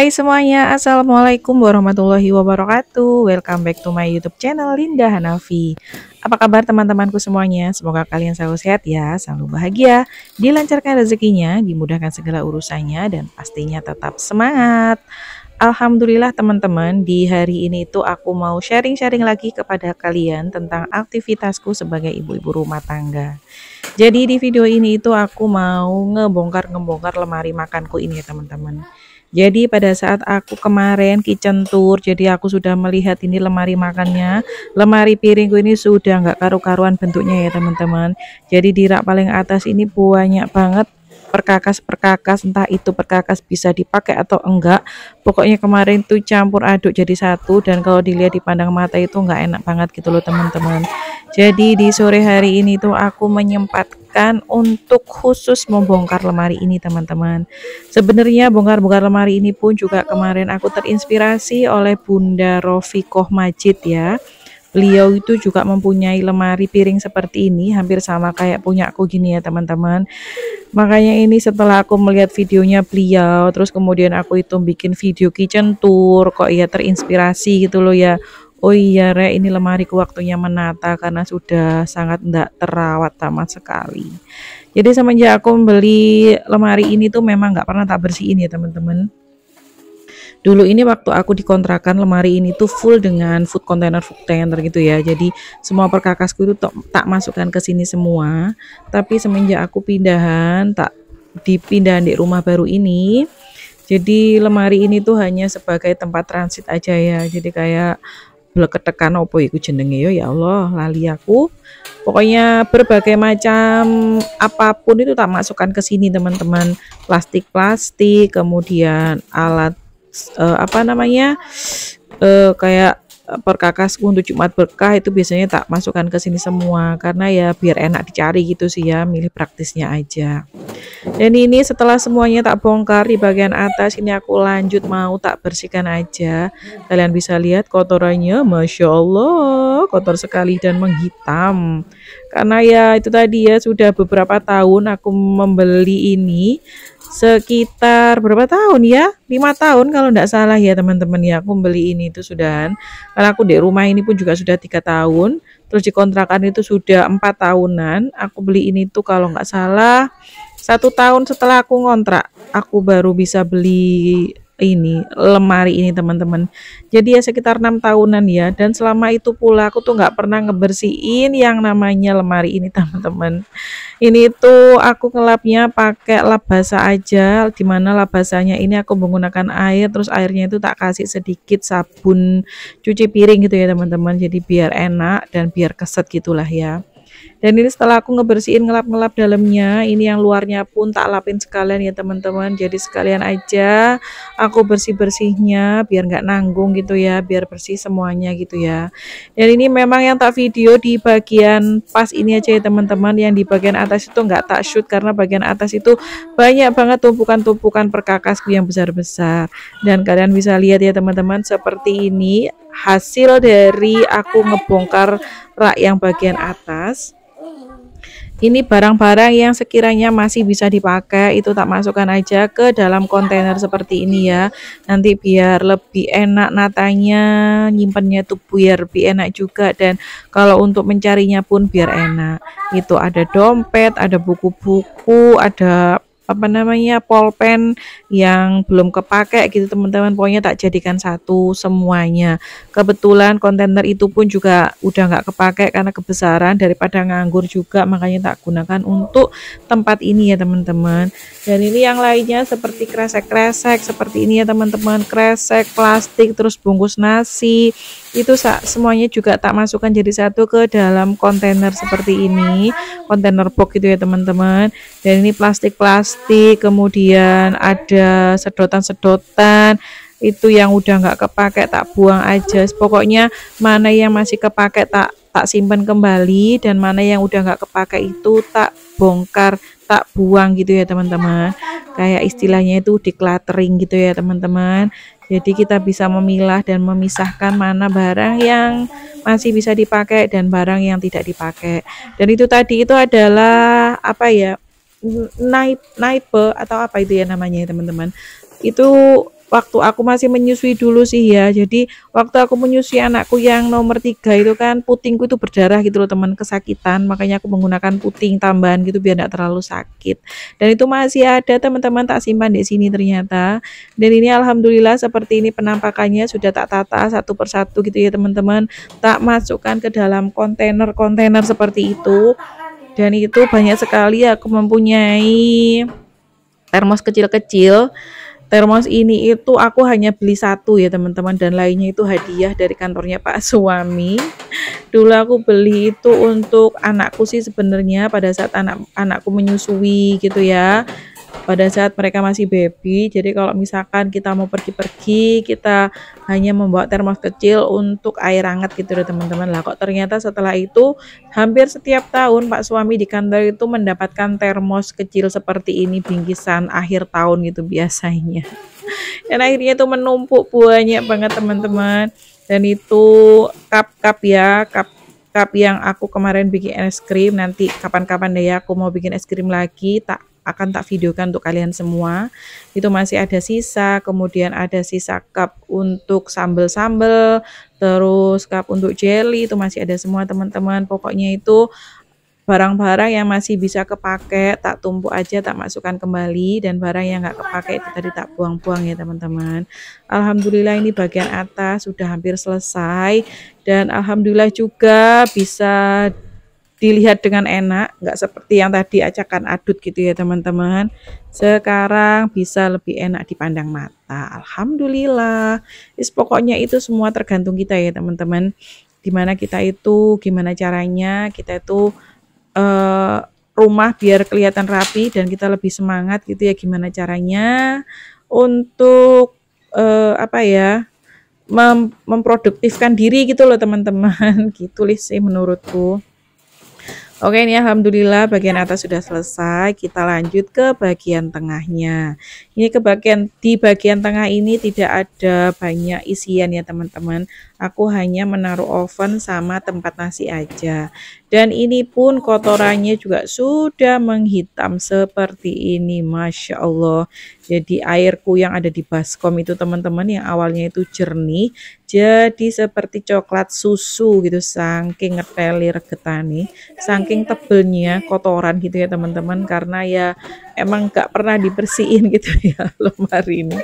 Hai semuanya, Assalamualaikum warahmatullahi wabarakatuh. Welcome back to my YouTube channel Linda Hanafi. Apa kabar teman-temanku semuanya? Semoga kalian selalu sehat ya, selalu bahagia, dilancarkan rezekinya, dimudahkan segala urusannya, dan pastinya tetap semangat. Alhamdulillah teman-teman, di hari ini tuh aku mau sharing-sharing lagi kepada kalian tentang aktivitasku sebagai ibu-ibu rumah tangga. Jadi di video ini itu aku mau ngebongkar lemari makanku ini ya teman-teman. Jadi pada saat aku kemarin kitchen tour, jadi aku sudah melihat ini lemari makannya, lemari piringku ini sudah nggak karu-karuan bentuknya ya teman-teman. Jadi di rak paling atas ini banyak banget perkakas-perkakas, entah itu perkakas bisa dipakai atau enggak. Pokoknya kemarin tuh campur aduk jadi satu, dan kalau dilihat dipandang mata itu nggak enak banget gitu loh teman-teman. Jadi di sore hari ini tuh aku menyempatkan untuk khusus membongkar lemari ini teman-teman. Sebenarnya bongkar-bongkar lemari ini pun juga kemarin aku terinspirasi oleh Bunda Rofiqoh Majid ya. Beliau itu juga mempunyai lemari piring seperti ini, hampir sama kayak punya aku gini ya teman-teman. Makanya ini setelah aku melihat videonya beliau, terus kemudian aku itu bikin video kitchen tour, kok ya terinspirasi gitu loh ya. Oh iya Re, ini lemariku waktunya menata karena sudah sangat tidak terawat sama sekali. Jadi semenjak aku membeli lemari ini tuh memang nggak pernah tak bersihin ya teman-teman. Dulu ini waktu aku dikontrakan, lemari ini tuh full dengan food container gitu ya. Jadi semua perkakasku itu tak masukkan ke sini semua. Tapi semenjak aku pindahan, tak dipindahan di rumah baru ini, jadi lemari ini tuh hanya sebagai tempat transit aja ya. Jadi kayak bleketekan opo iku jenenge yo, ya Allah lali aku. Pokoknya berbagai macam apapun itu tak masukkan ke sini teman-teman. Plastik-plastik, kemudian alat apa namanya, kayak perkakasku untuk Jumat berkah itu biasanya tak masukkan ke sini semua, karena ya biar enak dicari gitu sih ya, milih praktisnya aja. Dan ini setelah semuanya tak bongkar di bagian atas, ini aku lanjut mau tak bersihkan aja. Kalian bisa lihat kotorannya, Masya Allah kotor sekali dan menghitam, karena ya itu tadi ya, sudah beberapa tahun aku membeli ini, sekitar berapa tahun ya, 5 tahun kalau tidak salah ya teman-teman ya, aku beli ini itu sudah, karena aku di rumah ini pun juga sudah 3 tahun, terus dikontrakan itu sudah 4 tahunan. Aku beli ini tuh kalau nggak salah 1 tahun setelah aku ngontrak, aku baru bisa beli ini lemari ini teman-teman. Jadi ya sekitar 6 tahunan ya, dan selama itu pula aku tuh nggak pernah ngebersihin yang namanya lemari ini teman-teman. Ini tuh aku ngelapnya pakai lap basah aja, dimana lap basahnya ini aku menggunakan air, terus airnya itu tak kasih sedikit sabun cuci piring gitu ya teman-teman. Jadi biar enak dan biar keset gitulah ya. Dan ini setelah aku ngebersihin, ngelap-ngelap dalamnya, ini yang luarnya pun tak lapin sekalian ya teman-teman. Jadi sekalian aja aku bersih-bersihnya biar nggak nanggung gitu ya, biar bersih semuanya gitu ya. Dan ini memang yang tak video di bagian pas ini aja ya teman-teman, yang di bagian atas itu nggak tak shoot karena bagian atas itu banyak banget tumpukan-tumpukan perkakasku yang besar-besar. Dan kalian bisa lihat ya teman-teman, seperti ini hasil dari aku ngebongkar rak yang bagian atas. Ini barang-barang yang sekiranya masih bisa dipakai itu tak masukkan aja ke dalam kontainer seperti ini ya. Nanti biar lebih enak natanya, nyimpennya tuh biar lebih enak juga, dan kalau untuk mencarinya pun biar enak. Itu ada dompet, ada buku-buku, ada apa namanya, polpen yang belum kepake gitu teman-teman. Pokoknya tak jadikan satu semuanya. Kebetulan kontainer itu pun juga udah nggak kepake karena kebesaran, daripada nganggur juga, makanya tak gunakan untuk tempat ini ya teman-teman. Dan ini yang lainnya seperti kresek-kresek seperti ini ya teman-teman, kresek plastik, terus bungkus nasi, itu semuanya juga tak masukkan jadi satu ke dalam kontainer seperti ini, kontainer box gitu ya teman-teman. Dan ini plastik-plastik, kemudian ada sedotan-sedotan, itu yang udah nggak kepake tak buang aja. Pokoknya mana yang masih kepake tak simpan kembali, dan mana yang udah nggak kepake itu tak bongkar, tak buang gitu ya teman-teman. Kayak istilahnya itu decluttering gitu ya teman-teman. Jadi kita bisa memilah dan memisahkan mana barang yang masih bisa dipakai dan barang yang tidak dipakai. Dan itu tadi itu adalah apa ya, naipe atau apa itu ya namanya ya teman-teman. Itu waktu aku masih menyusui dulu sih ya. Jadi waktu aku menyusui anakku yang nomor 3 itu kan putingku itu berdarah gitu loh teman, kesakitan. Makanya aku menggunakan puting tambahan gitu biar tidak terlalu sakit. Dan itu masih ada teman-teman, tak simpan di sini ternyata. Dan ini alhamdulillah seperti ini penampakannya, sudah tak tata satu persatu gitu ya teman-teman. Tak masukkan ke dalam kontainer-kontainer seperti itu. Dan itu banyak sekali aku mempunyai termos kecil-kecil. Termos ini itu aku hanya beli satu ya teman-teman, dan lainnya itu hadiah dari kantornya Pak suami. Dulu aku beli itu untuk anakku sih sebenarnya, pada saat anakku menyusui gitu ya, pada saat mereka masih baby. Jadi kalau misalkan kita mau pergi-pergi, kita hanya membawa termos kecil untuk air hangat gitu loh teman-teman. Lah kok ternyata setelah itu hampir setiap tahun Pak suami di kantor itu mendapatkan termos kecil seperti ini, bingkisan akhir tahun gitu biasanya. Dan akhirnya itu menumpuk banyak banget teman-teman. Dan itu cup-cup ya, cup yang aku kemarin bikin es krim. Nanti kapan-kapan deh ya aku mau bikin es krim lagi, akan tak videokan untuk kalian semua. Itu masih ada sisa, kemudian ada sisa cup untuk sambel-sambel, terus cup untuk jelly itu masih ada semua teman-teman. Pokoknya itu barang-barang yang masih bisa kepake tak tumpuk aja, tak masukkan kembali, dan barang yang nggak kepake itu tadi tak buang-buang ya teman-teman. Alhamdulillah ini bagian atas sudah hampir selesai, dan alhamdulillah juga bisa dilihat dengan enak, nggak seperti yang tadi acakan adut gitu ya teman-teman. Sekarang bisa lebih enak dipandang mata, alhamdulillah. Pokoknya itu semua tergantung kita ya teman-teman, dimana kita itu, gimana caranya kita itu rumah biar kelihatan rapi dan kita lebih semangat gitu ya, gimana caranya untuk apa ya, memproduktifkan diri gitu loh teman-teman. Gitu sih menurutku. Oke, ini alhamdulillah bagian atas sudah selesai. Kita lanjut ke bagian tengahnya. Ini di bagian tengah ini tidak ada banyak isian ya teman-teman. Aku hanya menaruh oven sama tempat nasi aja. Dan ini pun kotorannya juga sudah menghitam seperti ini, Masya Allah. Jadi airku yang ada di baskom itu teman-teman, yang awalnya itu jernih, jadi seperti coklat susu gitu, saking ngeteli regetani, saking tebelnya kotoran gitu ya teman-teman. Karena ya emang gak pernah dibersihin gitu ya lemari ini,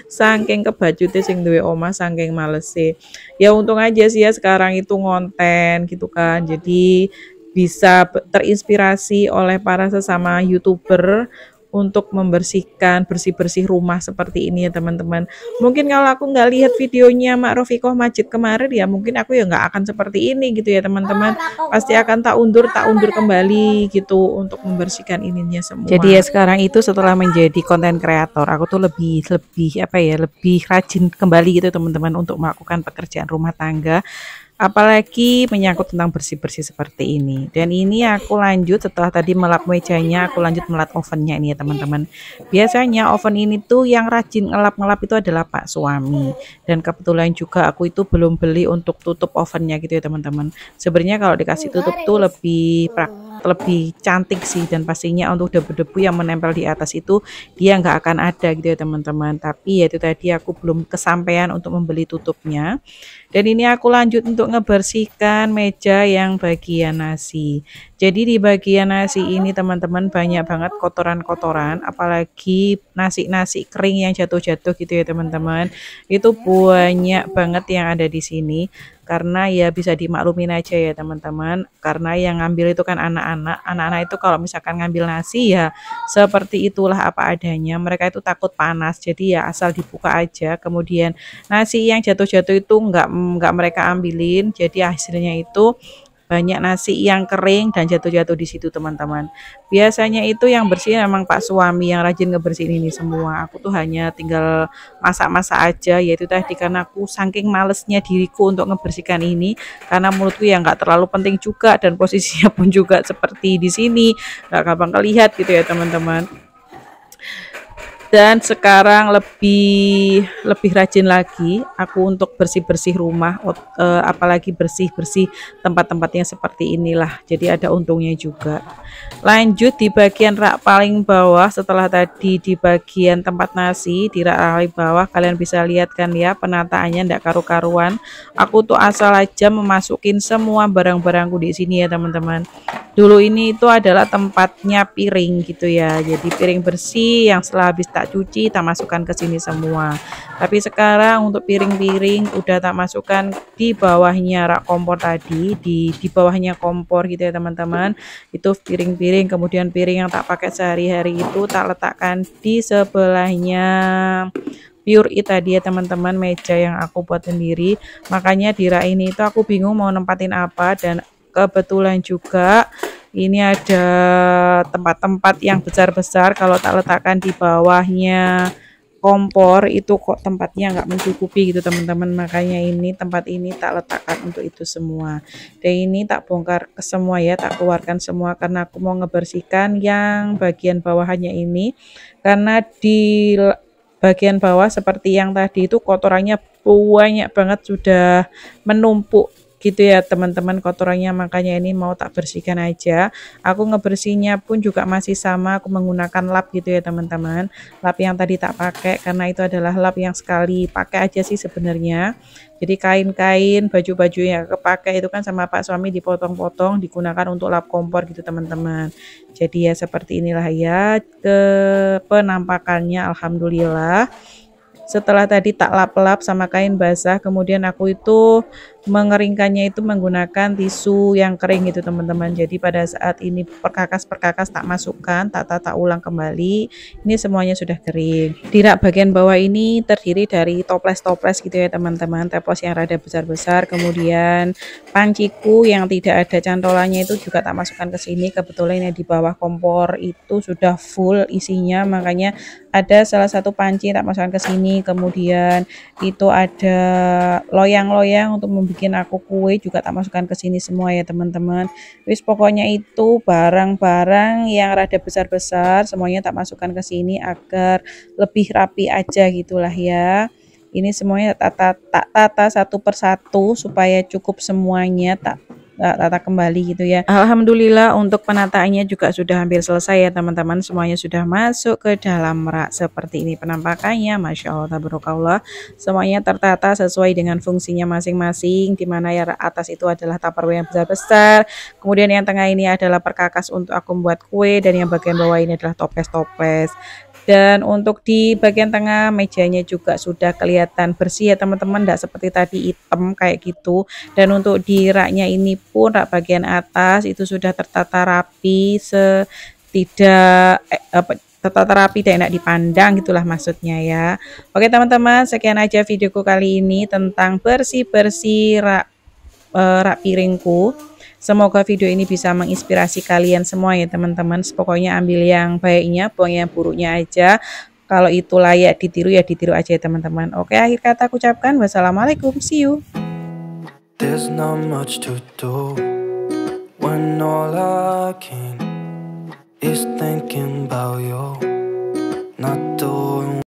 saking kebajute sing duwe omah, saking males sih. Ya untung aja sih ya sekarang itu ngonten gitu kan, jadi bisa terinspirasi oleh para sesama YouTuber untuk membersihkan, bersih-bersih rumah seperti ini ya teman-teman. Mungkin kalau aku nggak lihat videonya Mak Rofikoh Majid kemarin ya mungkin aku ya nggak akan seperti ini gitu ya teman-teman. Pasti akan tak undur kembali gitu untuk membersihkan ininya semua. Jadi ya sekarang itu setelah menjadi konten kreator, aku tuh lebih apa ya, lebih rajin kembali gitu teman-teman untuk melakukan pekerjaan rumah tangga. Apalagi menyangkut tentang bersih-bersih seperti ini. Dan ini aku lanjut setelah tadi melap mejanya, aku lanjut melat ovennya ini ya teman-teman. Biasanya oven ini tuh yang rajin ngelap-ngelap itu adalah Pak suami. Dan kebetulan juga aku itu belum beli untuk tutup ovennya gitu ya teman-teman. Sebenarnya kalau dikasih tutup tuh lebih cantik sih, dan pastinya untuk debu-debu yang menempel di atas itu dia nggak akan ada gitu ya teman-teman. Tapi ya itu tadi aku belum kesampaian untuk membeli tutupnya. Dan ini aku lanjut untuk ngebersihkan meja yang bagian nasi. Jadi di bagian nasi ini teman-teman banyak banget kotoran-kotoran, apalagi nasi-nasi kering yang jatuh-jatuh gitu ya teman-teman. Itu banyak banget yang ada di sini. Karena ya bisa dimaklumin aja ya teman-teman, karena yang ngambil itu kan anak-anak itu kalau misalkan ngambil nasi ya seperti itulah apa adanya, mereka itu takut panas, jadi ya asal dibuka aja, kemudian nasi yang jatuh-jatuh itu nggak mereka ambilin, jadi hasilnya itu banyak nasi yang kering dan jatuh-jatuh di situ teman-teman. Biasanya itu yang bersih memang Pak suami yang rajin ngebersihin ini semua. Aku tuh hanya tinggal masak-masak aja, yaitu tadi karena aku saking malesnya diriku untuk ngebersihkan ini, karena menurutku ya nggak terlalu penting juga, dan posisinya pun juga seperti di sini nggak gampang kelihat gitu ya teman-teman. Dan sekarang lebih rajin lagi aku untuk bersih-bersih rumah, apalagi bersih-bersih tempat-tempatnya seperti inilah. Jadi ada untungnya juga. Lanjut di bagian rak paling bawah, setelah tadi di bagian tempat nasi di rak paling bawah, kalian bisa lihat kan ya penataannya ndak karu-karuan. Aku tuh asal aja memasukin semua barang-barangku di sini ya teman-teman. Dulu ini itu adalah tempatnya piring gitu ya. Jadi piring bersih yang setelah habis tak cuci tak masukkan ke sini semua. Tapi sekarang untuk piring-piring udah tak masukkan di bawahnya rak kompor tadi, di bawahnya kompor gitu ya teman-teman. Itu piring-piring, kemudian piring yang tak pakai sehari-hari itu tak letakkan di sebelahnya Pure It tadi ya teman-teman, meja yang aku buat sendiri. Makanya di rak ini itu aku bingung mau nempatin apa, dan kebetulan juga ini ada tempat-tempat yang besar-besar, kalau tak letakkan di bawahnya kompor itu kok tempatnya nggak mencukupi gitu teman-teman. Makanya ini tempat ini tak letakkan untuk itu semua, dan ini tak bongkar ke semua ya, tak keluarkan semua karena aku mau ngebersihkan yang bagian bawahannya ini, karena di bagian bawah seperti yang tadi itu kotorannya banyak banget, sudah menumpuk gitu ya teman-teman kotorannya. Makanya ini mau tak bersihkan aja. Aku ngebersihnya pun juga masih sama, aku menggunakan lap gitu ya teman-teman, lap yang tadi tak pakai karena itu adalah lap yang sekali pakai aja sih sebenarnya. Jadi kain-kain baju-baju yang kepakai itu kan sama Pak suami dipotong-potong digunakan untuk lap kompor gitu teman-teman. Jadi ya seperti inilah ya ke penampakannya. Alhamdulillah setelah tadi tak lap-lap sama kain basah, kemudian aku itu mengeringkannya itu menggunakan tisu yang kering gitu teman-teman. Jadi pada saat ini perkakas-perkakas tak masukkan, tak tata ulang kembali, ini semuanya sudah kering. Di rak bagian bawah ini terdiri dari toples-toples gitu ya teman-teman, toples yang rada besar-besar, kemudian panciku yang tidak ada cantolannya itu juga tak masukkan ke sini. Kebetulan yang di bawah kompor itu sudah full isinya, makanya ada salah satu panci tak masukkan ke sini. Kemudian itu ada loyang-loyang untuk membuat aku kue juga tak masukkan ke sini semua ya teman-teman. Wis pokoknya itu barang-barang yang rada besar-besar semuanya tak masukkan ke sini agar lebih rapi aja gitulah ya. Ini semuanya tak tata satu persatu supaya cukup semuanya, tak tata kembali gitu ya. Alhamdulillah untuk penataannya juga sudah hampir selesai ya teman-teman, semuanya sudah masuk ke dalam rak seperti ini penampakannya. Masya Allah tabarakallah, semuanya tertata sesuai dengan fungsinya masing-masing, dimana yang atas itu adalah tupperware yang besar-besar, kemudian yang tengah ini adalah perkakas untuk aku membuat kue, dan yang bagian bawah ini adalah toples-toples. Dan untuk di bagian tengah mejanya juga sudah kelihatan bersih ya teman-teman, tidak seperti tadi hitam kayak gitu. Dan untuk di raknya ini pun rak bagian atas itu sudah tertata rapi, tertata rapi dan enak dipandang gitulah maksudnya ya. Oke teman-teman, sekian aja videoku kali ini tentang bersih-bersih rak piringku. Semoga video ini bisa menginspirasi kalian semua ya teman-teman. Pokoknya ambil yang baiknya, buang yang buruknya aja. Kalau itu layak ditiru ya ditiru aja ya teman-teman. Oke, akhir kata aku ucapkan wassalamualaikum, see you. There's not much to do when all I can is thinking about you, not doing